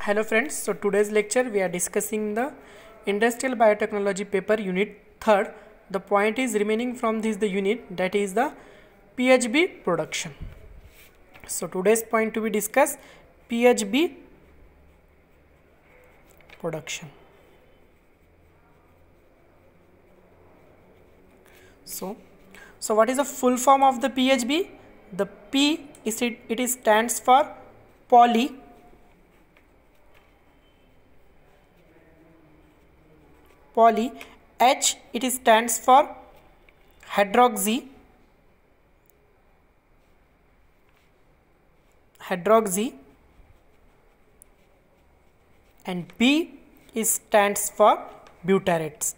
Hello friends, so today's lecture we are discussing the Industrial Biotechnology paper unit 3rd. The point is remaining from this the unit, that is the PHB production. So today's point to be discussed, PHB production. So what is the full form of the PHB? The P is it stands for poly. H it stands for hydroxy, and B stands for butyrates.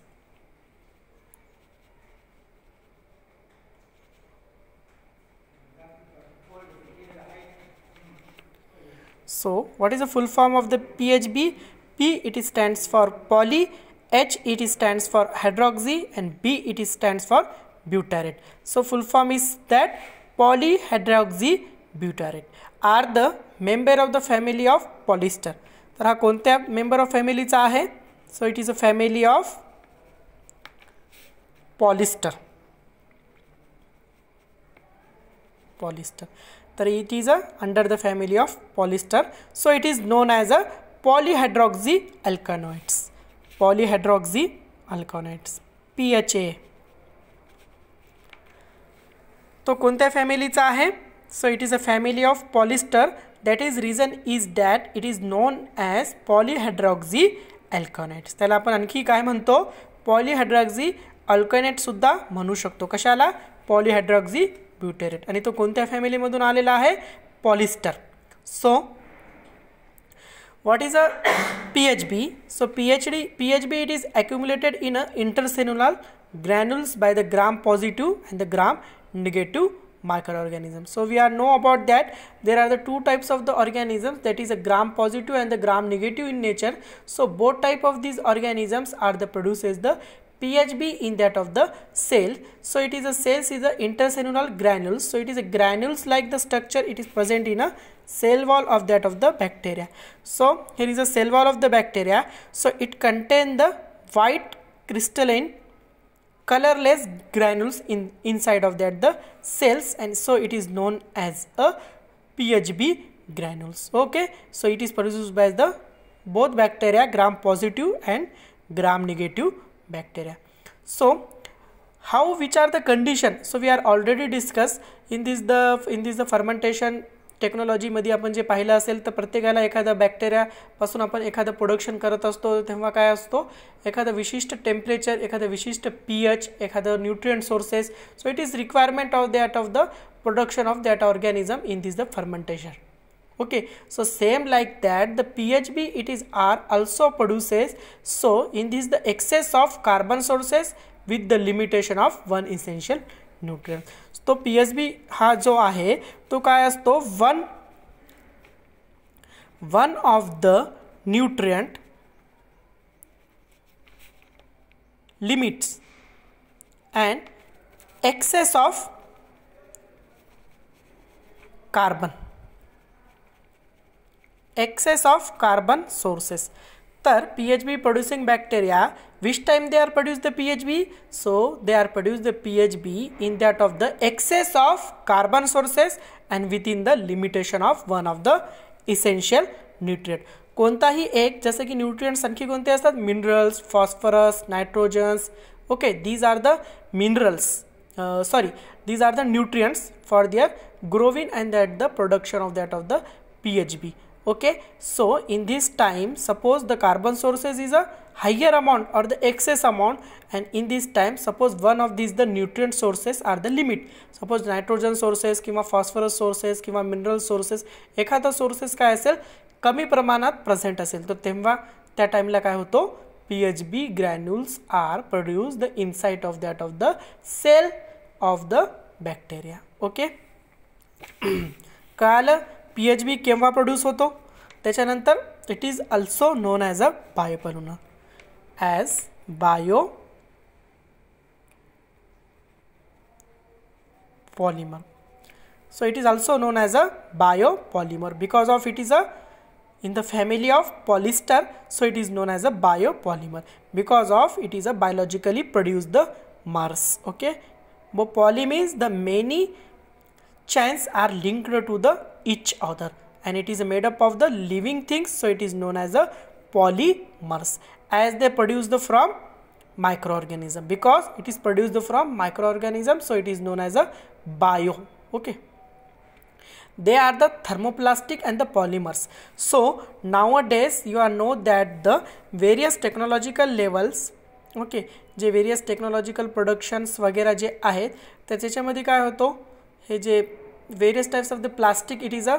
So what is the full form of the PHB? P it stands for poly, H it stands for hydroxy, and B it stands for butyrate. So full form is that polyhydroxy butyrate are the member of the family of polyester. तर हा कोणत्या member of family चा आहे? So it is a family of polyester. तर it is under the family of polyester. So it is known as a polyhydroxy alkanoids. PHA. तो कोणत्या फॅमिलीचा आहे? So it is a family of polyester. That is reason is that it is known as polyhydroxy alkanoids. त्याला आपण आणखी काय म्हणतो? पॉलीहायड्रॉक्सी अल्कनेट सुद्धा म्हणू शकतो. कशाला? पॉलीहायड्रॉक्सी ब्यूटेरेट. आणि तो कोणत्या फॅमिली मधून आलेला आहे? Polyester. So what is a PHB? So PHB it is accumulated in a intercellular granules by the gram positive and the gram negative microorganisms. So we are know about that there are the two types of the organisms, that is a gram positive and the gram negative in nature. So both type of these organisms are the produces the PHB in that of the cell. So it is a cells is a intercellular granules. So it is a granules like the structure, it is present in a cell wall of that of the bacteria. So here is a cell wall of the bacteria. So it contain the white crystalline colorless granules inside of that the cells, and so it is known as a PHB granules. Okay, so it is produced by the both bacteria, gram positive and gram negative bacteria. So how, which are the condition? So we are already discussed in this the fermentation technology मध्ये आपण जे पाहिलं असेल तर प्रत्येकाला एखादा bacteria पासून आपण एखादा प्रोडक्शन करत असतो तेव्हा काय असतो, एखादा विशिष्ट टेम्परेचर, एखादा विशिष्ट पीएच, एखादा nutrient sources. So it is requirement of that of the production of that organism in this the fermentation. Okay, so same like that the PHB it is are also produces. So in this the excess of carbon sources with the limitation of one essential nutrient. तो PHB हा जो आहे तो काय असतो, one of the nutrient limits and excess of carbon sources. तर PHB producing bacteria, which time they are produce the PHB? So they are produce the PHB in that of the excess of carbon sources and within the limitation of one of the essential nutrient. कोणताही एक, जसे की nutrients आणखी कोणते असतात? Minerals, phosphorus, nitrogens. Okay, these are the minerals, these are the nutrients for their growing and that the production of that of the PHB. Okay, so in this time suppose the carbon sources is a higher amount or the excess amount, and in this time suppose one of these the nutrient sources are the limit. Suppose nitrogen sources किंवा phosphorus sources किंवा mineral sources एखादा sources काय असेल कमी प्रमाणात present असेल तर तेव्हा त्या टाइमला काय होतो, PHB granules are produced the inside of that of the cell of the bacteria. Okay, कळालं PHB केव्हा प्रोड्यूस होतो? त्याच्यानंतर it is also known as a biopolymer, So it is also known as a biopolymer because of it is a in the family of polyester, so it is known as a biopolymer because of it is a biologically produced the mers. Okay, but poly means the many chains are linked to the each other, and it is made up of the living things, so it is known as a polymers, as they produce the from microorganism. Because it is produced from microorganism, so it is known as a bio. Okay, they are the thermoplastic and the polymers. So nowadays you are know that the various technological levels, okay, जे various technological productions वगैरह जे आहेत तर त्याच्यामध्ये काय होतो, हे जे various types of the plastic it is a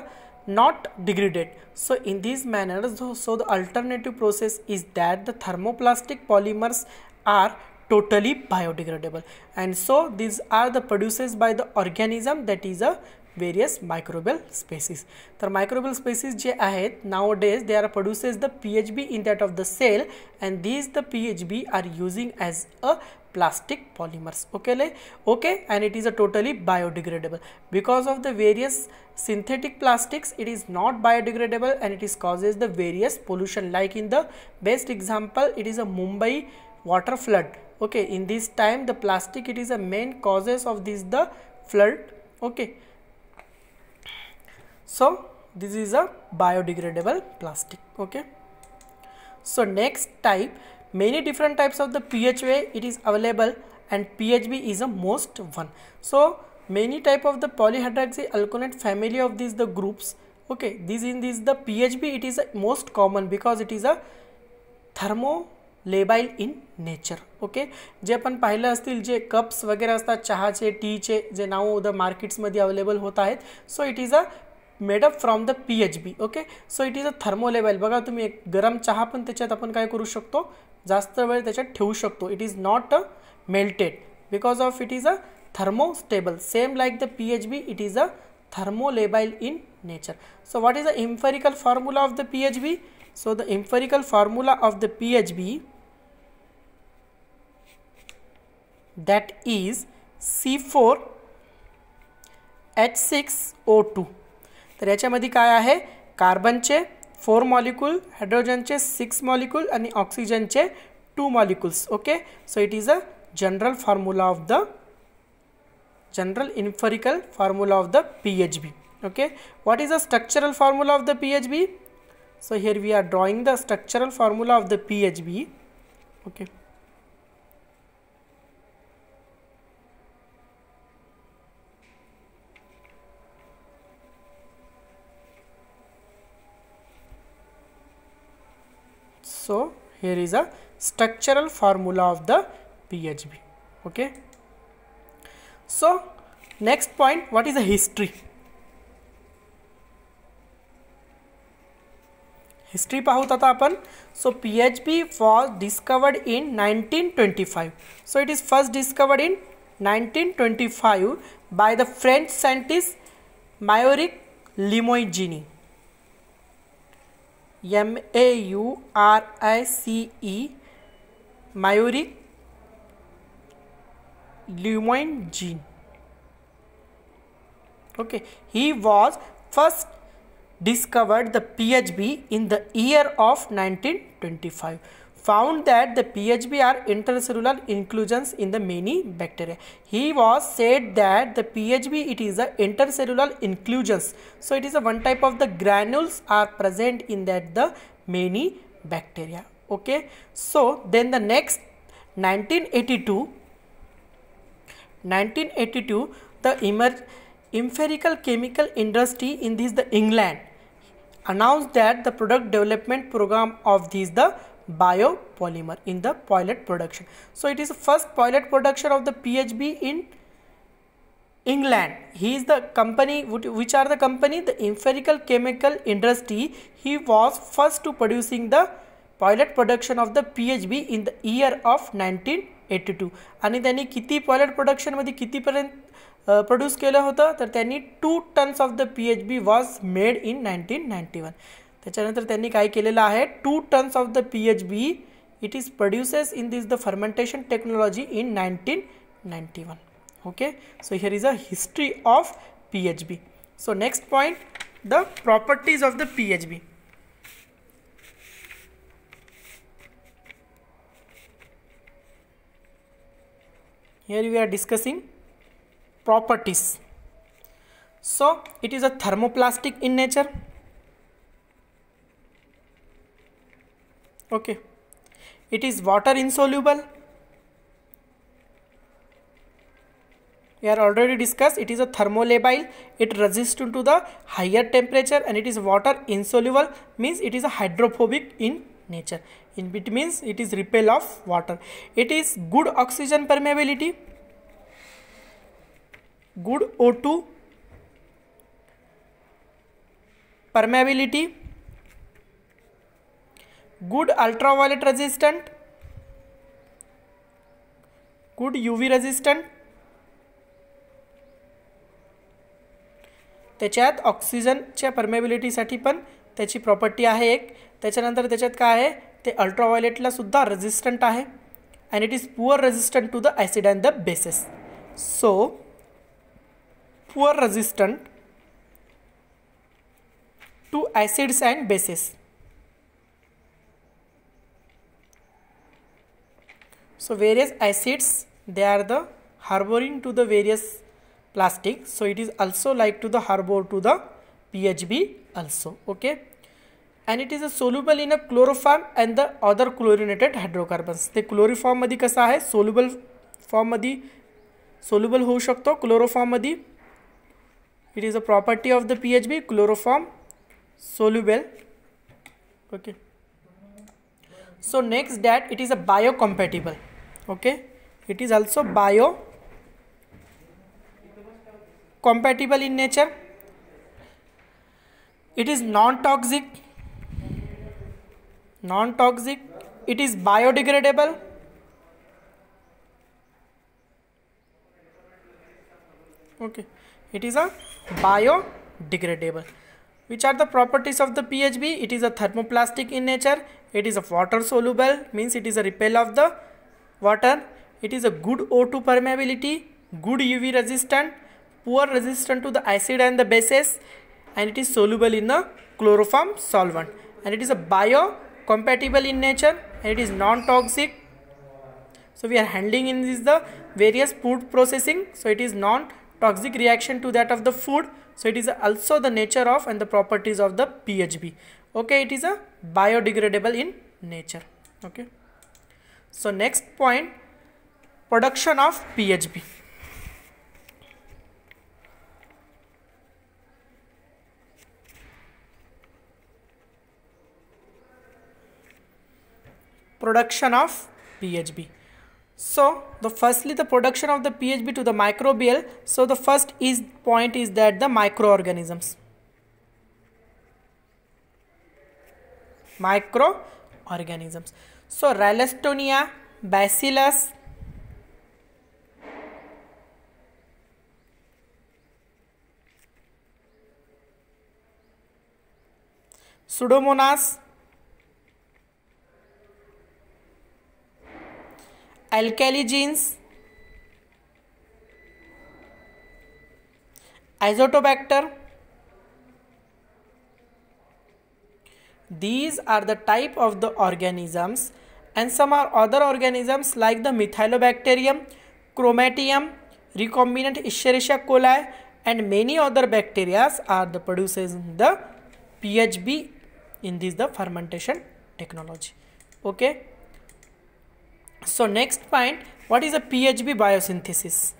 not degraded. So in these manners, so the alternative process is that the thermoplastic polymers are totally biodegradable, and so these are the produced by the organism that is a various microbial species. तर microbial species जे आहेत nowadays they are produces the PHB in that of the cell, and these the PHB are using as a plastic polymers. Okay, and it is a totally biodegradable. Because of the various synthetic plastics, it is not biodegradable and it is causes the various pollution. Like in the best example, it is a Mumbai water flood. Okay, in this time the plastic it is a main causes of this the flood. Okay, so this is a biodegradable plastic. Okay, so next type, many different types of the PHA it is available, and PHB is a most one. So many type of the polyhydroxyalkanate family of these the groups. Okay, this in this the PHB it is a most common because it is a thermolabile in nature. Okay, जे आपण पाहिलं असतील जे cups वगैरे असतात चहाचे टीचे जे नाव the मार्केट्समध्ये available होत आहेत, so it is a made up from the PHB. Okay, so it is a thermolabile. बघा तुम्ही एक गरम चहा पण त्याच्यात आपण काय करू शकतो, जास्त वेळ त्याच्यात ठेवू शकतो. It is not a melted because of it is a thermostable. Same like the PHB, it is a thermolabile in nature. So what is the empirical formula of the PHB? So the empirical formula of the PHB, that is C4H6O2. तर याच्यामध्ये काय आहे, कार्बनचे 4 molecule, हायड्रोजनचे 6 molecule आणि ऑक्सिजनचे 2 molecules. Okay, so it is a general formula of the general empirical formula of the PHB. Okay, what is the structural formula of the PHB? So here we are drawing the structural formula of the PHB. Okay, so here is a structural formula of the PHB. Okay, so next point, what is the history? History पाहूत आता आपण. So PHB was discovered in 1925. So it is first discovered in 1925 by the French scientist Maurice Limoigine. M-A-U-R-I-C-E, Maurice Limoigine. Okay, he was first discovered the PHB in the year of 1925. Found that the PHB are intercellular inclusions in the many bacteria. He was said that the PHB it is a intercellular inclusions. So it is a one type of the granules are present in that the many bacteria. Okay, so then the next 1982 the empirical chemical industry in this the England announced that the product development program of this the biopolymer in the pilot production. So it is the first pilot production of the PHB in England. He is the company, which are the company, the empirical chemical industry. He was first to producing the pilot production of the PHB in the year of 1982. आणि त्यांनी किती pilot production मध्ये कितीपर्यंत produce केलं होतं, तर त्यांनी 2 tons of the PHB was made in 1991. त्याच्यानंतर त्यांनी काय केलेलं आहे, 2 tons of the PHB it is produces in this the fermentation technology in 1991. Okay, so here is a history of PHB. So next point, the properties of the PHB. Here we are discussing properties. So it is a thermoplastic in nature. Okay. It is water insoluble. We are already discussed. It is a thermolabile. It resists to the higher temperature, and it is water insoluble, means it is a hydrophobic in nature. It means it is repel of water. It is good oxygen permeability, good O2 permeability, good ultraviolet resistant, good UV resistant. त्याच्यात ऑक्सिजनच्या परमेबिलिटीसाठी पण त्याची property आहे एक. त्याच्यानंतर त्याच्यात काय आहे, ते अल्ट्राव्हायोलेटला सुद्धा रेजिस्टंट आहे. And it is poor resistant to the acid and the bases. So poor resistant to acids and bases. So various acids, they are the harboring to the various plastic, so it is also like to the harbor to the PHB also. Okay, and it is a soluble in a chloroform and the other chlorinated hydrocarbons. ते chloroform मध्ये कसा आहे, soluble form मध्ये soluble होऊ शकतो. Chloroform मध्ये it is a property of the PHB, chloroform soluble. Okay, so next that it is a biocompatible. Okay, it is also biocompatible in nature. It is non-toxic. It is biodegradable. Okay, it is a biodegradable. Which are the properties of the PHB? It is a thermoplastic in nature. It is a water soluble, means it is a repel of the water. It is a good O2 permeability, good UV resistant, poor resistant to the acid and the bases, and it is soluble in the chloroform solvent. And it is a biocompatible in nature, and it is non-toxic. So we are handling in this the various food processing, so it is non-toxic reaction to that of the food. So it is also the nature of and the properties of the PHB. Okay, it is a biodegradable in nature. Okay, so next point, production of PHB. Production of PHB. So the firstly the production of the PHB to the microbial. So the first point is that the microorganisms. So Ralstonia, Bacillus, Pseudomonas, alkali genes, Azotobacter. These are the type of the organisms, and some are other organisms like the Methylobacterium, Chromatium, recombinant Escherichia coli, and many other bacteria are the producers the PHB in this the fermentation technology. Okay, so next point, what is a PHB biosynthesis?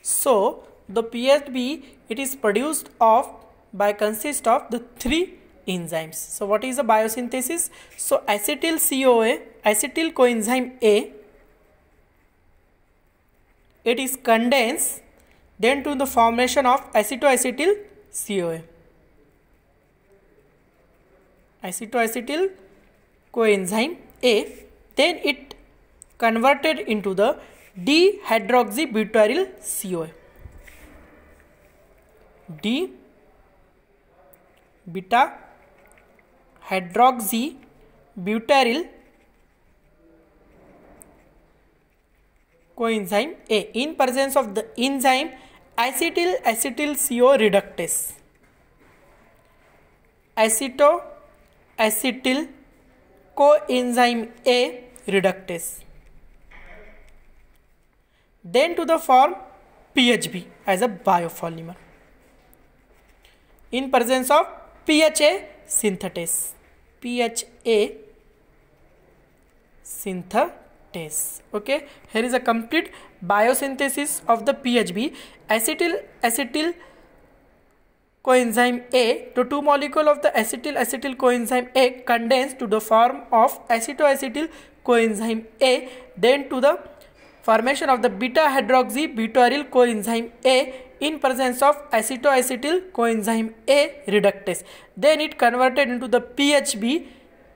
So the PHB, it is produced consist of the 3 enzymes. So what is a biosynthesis? So acetyl CoA, acetyl coenzyme A, it is condensed then to the formation of acetoacetyl CoA. Acetoacetyl coenzyme A, then it converted into the dihydroxybutyryl CoA. D-beta hydroxybutyryl coenzyme A in presence of the enzyme acetyl CO reductase. Acetoacetyl acetyl coenzyme A reductase, then to the form PHB as a biopolymer in presence of PHA synthetase. PHA synthetase. Okay, here is a complete biosynthesis of the PHB. Acetyl coenzyme A, the two molecules of the acetyl coenzyme A condensed to the form of acetoacetyl coenzyme A, then to the formation of the beta hydroxy butyryl coenzyme A in presence of acetoacetyl coenzyme A reductase. Then it converted into the PHB,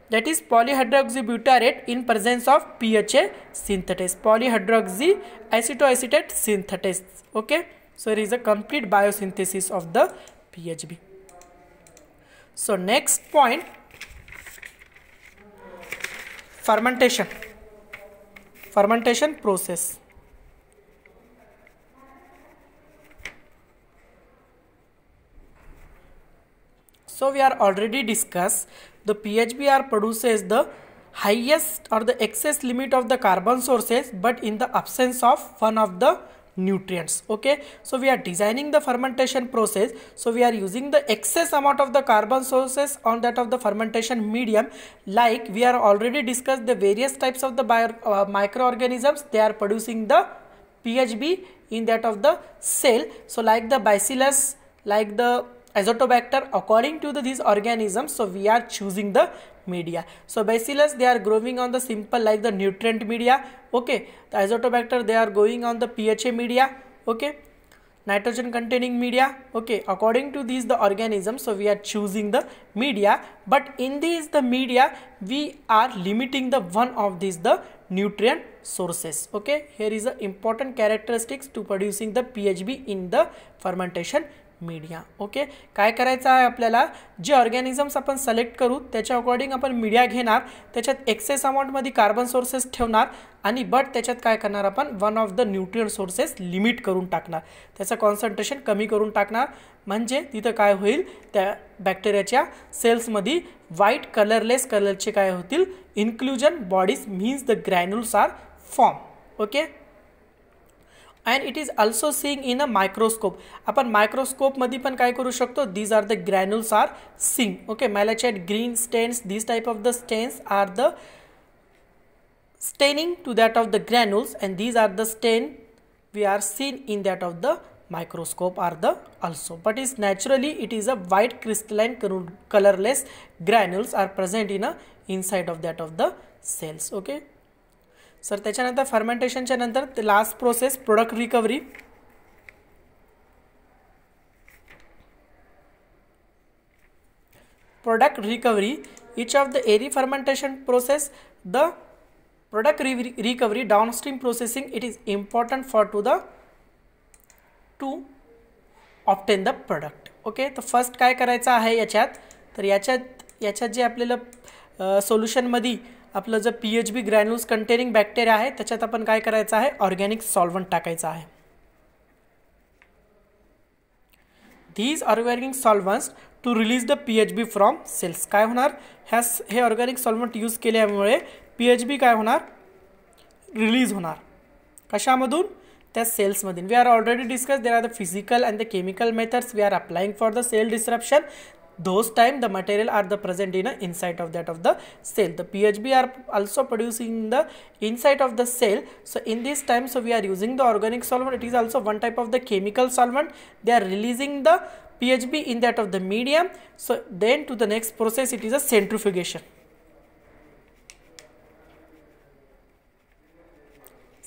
that is polyhydroxybutyrate in presence of PHA synthetase, polyhydroxy acetoacetate synthetase. Okay, so it is a complete biosynthesis of the PHB. So next point, fermentation process. So we are already discussed the PHBr produces the highest or the excess limit of the carbon sources, but in the absence of one of the nutrients. Okay, so we are designing the fermentation process, so we are using the excess amount of the carbon sources on that of the fermentation medium. Like we are already discussed the various types of the microorganisms, they are producing the PHB in that of the cell. So like the bacillus, like the azotobacter, according to these organisms, so we are choosing the media. So bacillus, they are growing on the simple like the nutrient media. Okay, the azotobacter, they are going on the PHA media. Okay, nitrogen containing media. Okay, according to these the organisms, so we are choosing the media, but in these the media we are limiting the one of these the nutrient sources. Okay, here is the important characteristics to producing the PHB in the fermentation media. Okay, काय करायचं आहे आपल्याला, जे organisms आपण select करू त्याच्या according आपण media घेणार, त्याच्यात एक्सेस अमाउंटमध्ये कार्बन सोर्सेस ठेवणार आणि बट त्याच्यात काय करणार आपण one of the nutrient sources limit करून टाकणार, त्याचं कॉन्सन्ट्रेशन कमी करून टाकणार. म्हणजे तिथं काय होईल, त्या बॅक्टेरियाच्या सेल्समध्ये व्हाईट कलरलेस कलरचे काय होतील inclusion bodies means the granules are form. Okay, and it is also seeing in a microscope. आपण मायक्रोस्कोप मध्ये पण काय करू शकतो, these are the granules are seen. Okay, malachite green stains, these type of the stains are the staining to that of the granules, and these are the stain we are seen in that of the microscope are the also, but is naturally it is a white crystalline colorless granules are present in a inside of that of the cells. Okay, sir त्याच्यानंतर फर्मेंटेशनच्या नंतर last process product recovery. Product recovery, each of the airy fermentation process, the product recovery downstream processing, it is important for to obtain the product. Okay, तर first काय करायचं आहे याच्यात, तर याच्यात जे आपल्याला सोल्युशनमध्ये आपलं जे PHB ग्रॅन्युल्स कंटेनिंग बॅक्टेरिया आहे त्याच्यात आपण काय करायचं आहे, ऑर्गॅनिक सॉल्व्हंट टाकायचं आहे. These organic solvents to release the PHB from cells. काय होणार, हे ऑर्गॅनिक सॉल्व्हंट यूज केल्यामुळे PHB काय होणार, रिलीज होणार. कशामधून, त्या सेल्समधून. We are already discuss there are the physical and the chemical methods we are applying for the cell disruption. Those time the material are the present in a inside of that of the cell. The PHB are also producing the inside of the cell. So in this time, so we are using the organic solvent. It is also one type of the chemical solvent. They are releasing the PHB in that of the medium. So then to the next process, it is a centrifugation.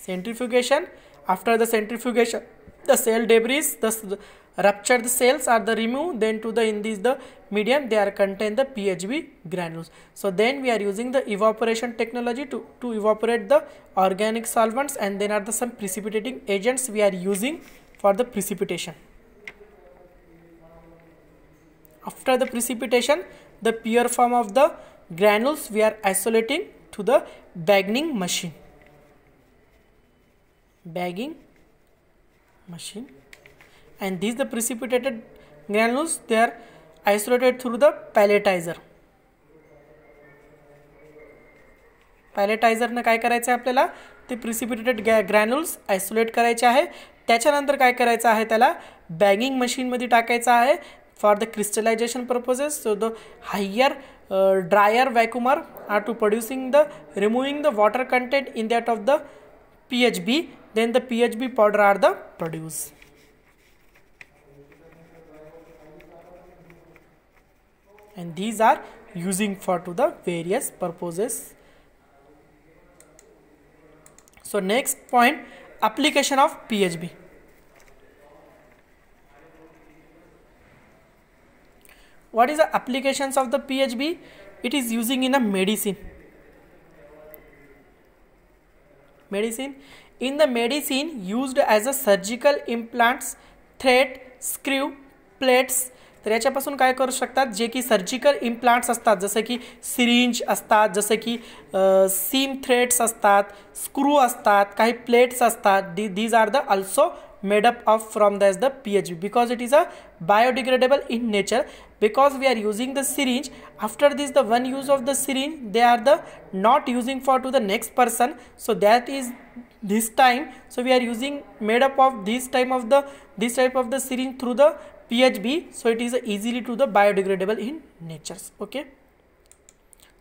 Centrifugation. After the centrifugation, the cell debris, the ruptured cells are the removed. Then to the in this the medium they are contain the PHB granules. So then we are using the evaporation technology to evaporate the organic solvents, and then are the some precipitating agents we are using for the precipitation. After the precipitation, the pure form of the granules we are isolating to the bagging machine. Bagging machine, and these the precipitated granules they are isolated through the palletizer. पायलेटायझरनं काय करायचं आहे आपल्याला, ते precipitated granules isolate करायचे आहे. त्याच्यानंतर काय करायचं आहे, त्याला बॅगिंग मशीनमध्ये टाकायचं आहे for the crystallisation purposes. So the higher dryer vacuumer are to producing the removing the water content in that of the PHB. Then the PHB powder are the produced. And these are using for to the various purposes. So next point, application of PHB. What is the applications of the PHB? It is using in a medicine. In the medicine used as a surgical implants, thread, screw, plates. तर याच्यापासून काय करू शकतात, जे की surgical implants असतात, जसं की syringe असतात, जसं की सीम थ्रेड्स असतात, स्क्रू असतात, काही प्लेट्स असतात. These are the also made up of from the PHB because it is a biodegradable in nature. Because we are using the syringe, after this the one use of the syringe they are the not using for to the next person, so that is this time. So we are using made up of this type of the syringe through the PHB, so it is easily to the biodegradable in nature. Okay,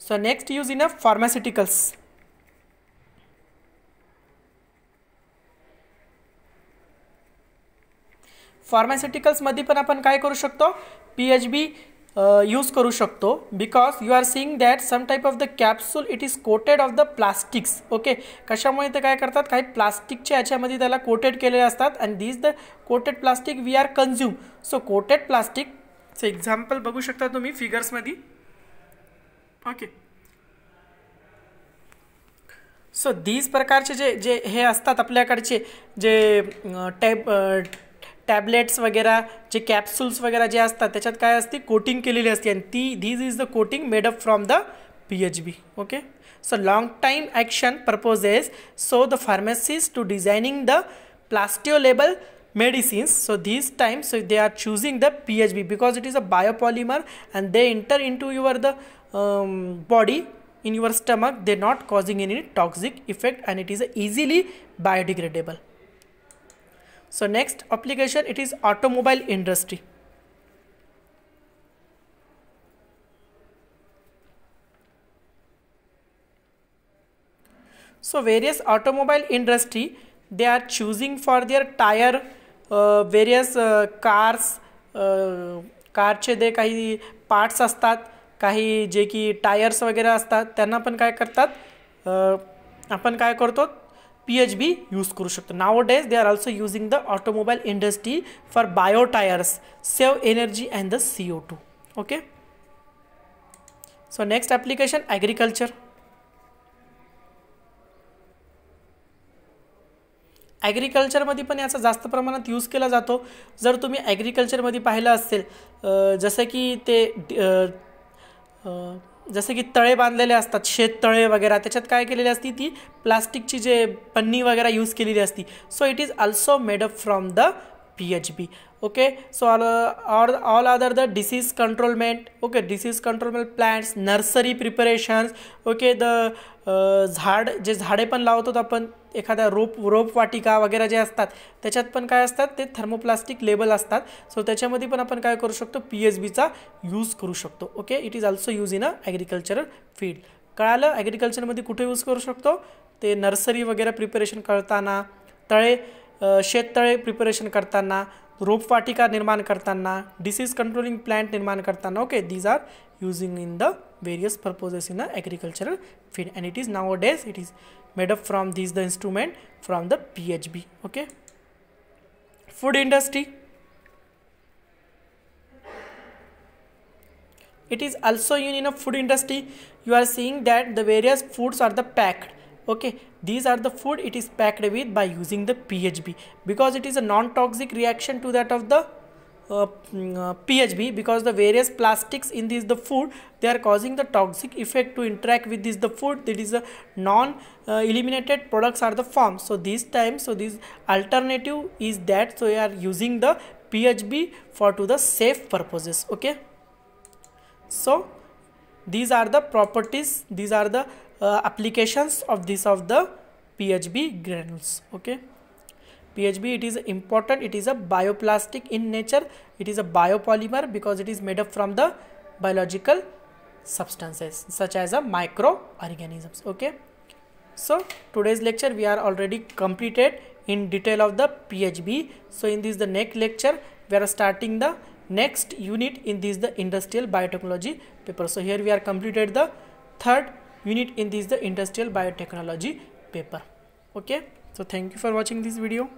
so next use in a pharmaceuticals. फार्मास्युटिकल्समध्ये पण आपण काय करू शकतो, PHB use करू शकतो. Because you are seeing that some type of the capsule it is coated of the plastics. Okay, कशामुळे ते काय करतात, काही प्लास्टिकच्या याच्यामध्ये त्याला कोटेड केलेले असतात आणि this the coated plastic we are consume. So coated प्लास्टिकचं एक्झाम्पल बघू शकता तुम्ही फिगर्समध्ये. ओके, सो दीज प्रकारचे जे जे हे असतात आपल्याकडचे जे टॅबलेट्स वगैरे, जे कॅप्सूल्स वगैरे जे असतात त्याच्यात काय असते, कोटिंग केलेली असते आणि these is the coating made up from the PHB. Okay, so long time action purposes. So the pharmacist to designing the plastiolabile medicines, so these times so they are choosing the PHB because it is a biopolymer and they enter into your the body in your stomach, they not causing any toxic effect and it is easily biodegradable. So next application, it is automobile industry. So various automobile industry they are choosing for their tire various cars, कारचे दे काही parts असतात, काही जे की tyres वगैरे असतात, त्यांना पण काय करतात, आपण काय करतो, PHB यूज करू शकतो. Nowadays they are also using the automobile industry for bio tires, save energy and the CO2. Okay, so next application, agriculture. ॲग्रिकल्चरमध्ये पण याचा जास्त प्रमाणात यूज केला जातो. जर तुम्ही ॲग्रिकल्चरमध्ये पाहिलं असेल, जसे की तळे बांधलेले असतात, शेततळे वगैरे, त्याच्यात काय केलेली असती, ती प्लास्टिकची जे पन्नी वगैरे यूज केलेली असती. सो it is also made up from the PHB. Okay, so all other the disease controlment, okay, disease controlment plants, nursery preparations. Okay, the झाड जे झाडे पण लावतो आपण, एखाद्या रोप वाटिका वगैरे जे असतात त्याच्यात पण काय असतात, ते थर्मोप्लास्टिक लेबल असतात. सो त्याच्यामध्ये पण आपण काय करू शकतो, PHBचा यूज करू शकतो. Okay, it is also use in a agricultural field. कळालं, ॲग्रिकल्चरमध्ये कुठे यूज करू शकतो, ते नर्सरी वगैरे प्रिपरेशन करताना, शेततळे प्रिपरेशन करताना, रोपवाटिका निर्माण करताना, डिसीज कंट्रोलिंग प्लांट निर्माण करताना. Okay, these are using in the various purposes in a agricultural field and it is nowadays it is made up from these the instrument from the PHB. Okay, food industry, it is also in a food industry. You are seeing that the various foods are the packed. Okay, these are the food it is packed with by using the PHB because it is a non-toxic reaction to that of the PHB, because the various plastics in this the food, they are causing the toxic effect to interact with this the food. That is a non eliminated products are the formed. So this time, so this alternative is that, so we are using the PHB for to the safe purposes. Okay, so these are the properties, these are the applications of the PHB granules. Okay, PHB, it is important, it is a bioplastic in nature, it is a biopolymer because it is made up from the biological substances such as a microorganisms. Okay, so today's lecture we are already completed in detail of the PHB. So in this the next lecture we are starting the next unit in this the industrial biotechnology paper. So here we are completed the third unit in this the industrial biotechnology paper. Okay, so thank you for watching this video.